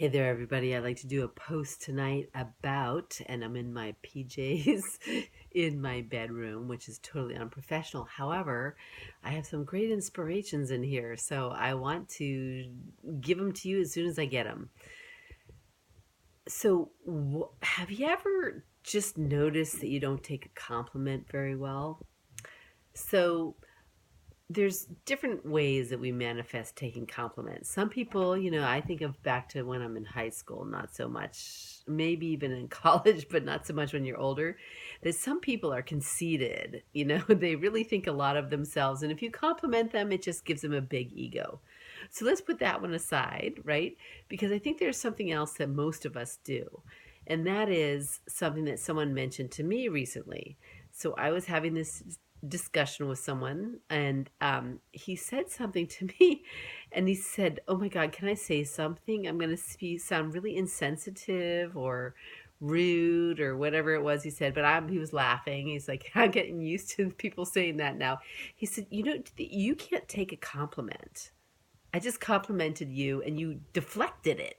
Hey there, everybody. I'd like to do a post tonight about, and I'm in my PJs in my bedroom, which is totally unprofessional. However, I have some great inspirations in here, so I want to give them to you as soon as I get them. So, have you ever just noticed that you don't take a compliment very well? So, there's different ways that we manifest taking compliments. Some people, I think of back to when I'm in high school, not so much, maybe even in college, but not so much when you're older. That some people are conceited, they really think a lot of themselves. And if you compliment them, it just gives them a big ego. So let's put that one aside, right? Because I think there's something else that most of us do. And that is something that someone mentioned to me recently. So I was having this discussion with someone, and he said something to me, and he said, "Oh my God, can I say something? I'm going to sound really insensitive or rude or whatever it was." He said, but he was laughing. He's like, "I'm getting used to people saying that now." He said, you can't take a compliment. I just complimented you, and you deflected it."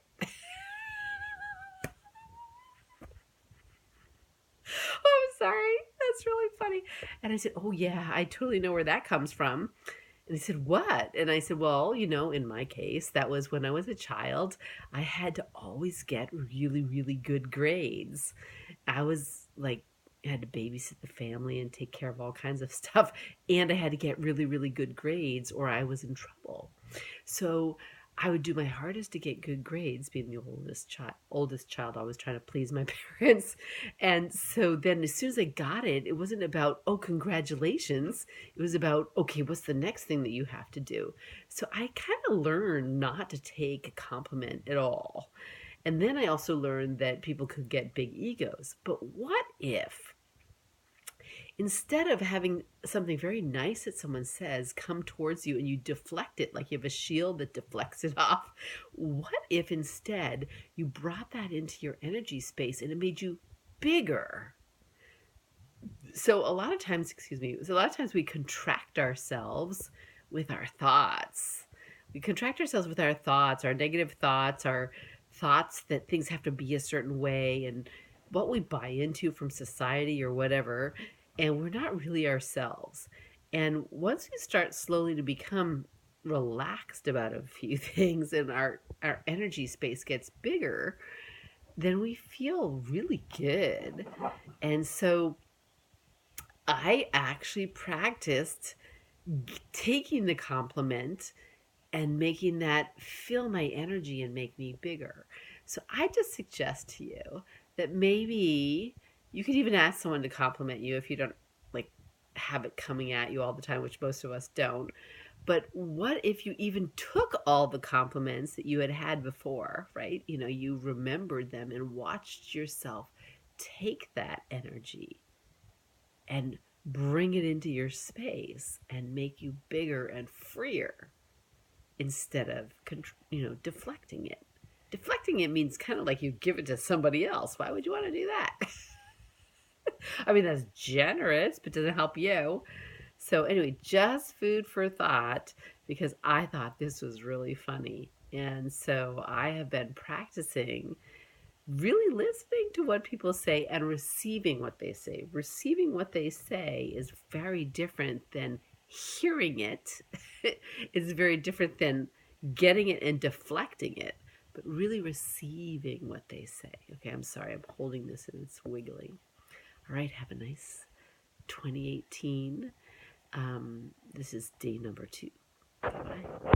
Oh, I'm sorry. That's really funny. And I said, "Oh, yeah, I totally know where that comes from." And he said, "What?" And I said, "Well, in my case, that was when I was a child. I had to always get really, really good grades. I was like, I had to babysit the family and take care of all kinds of stuff. And I had to get really, really good grades or I was in trouble. So I would do my hardest to get good grades, being the oldest child, always trying to please my parents. And so then as soon as I got it, it wasn't about, oh, congratulations. It was about, okay, what's the next thing that you have to do? So I kind of learned not to take a compliment at all. And then I also learned that people could get big egos. But what if instead of having something very nice that someone says come towards you and you deflect it like you have a shield that deflects it off, what if instead you brought that into your energy space and it made you bigger? So a lot of times, excuse me, so a lot of times we contract ourselves with our thoughts. We contract ourselves with our thoughts, our negative thoughts, our thoughts that things have to be a certain way, and what we buy into from society or whatever, and we're not really ourselves. And once we start slowly to become relaxed about a few things and our energy space gets bigger, then we feel really good. And so I actually practiced taking the compliment and making that fill my energy and make me bigger. So I just suggest to you that maybe you could even ask someone to compliment you if you don't like have it coming at you all the time, which most of us don't. But what if you even took all the compliments that you had had before, right? You remembered them and watched yourself take that energy and bring it into your space and make you bigger and freer instead of deflecting it. Deflecting it means kind of like you give it to somebody else. Why would you want to do that? I mean, that's generous, but doesn't help you. So anyway, just food for thought, because I thought this was really funny. And so I have been practicing really listening to what people say and receiving what they say. Receiving what they say is very different than hearing it. It's very different than getting it and deflecting it, but really receiving what they say. Okay, I'm sorry, I'm holding this and it's wiggling. All right, have a nice 2018. This is day number 2. Bye bye.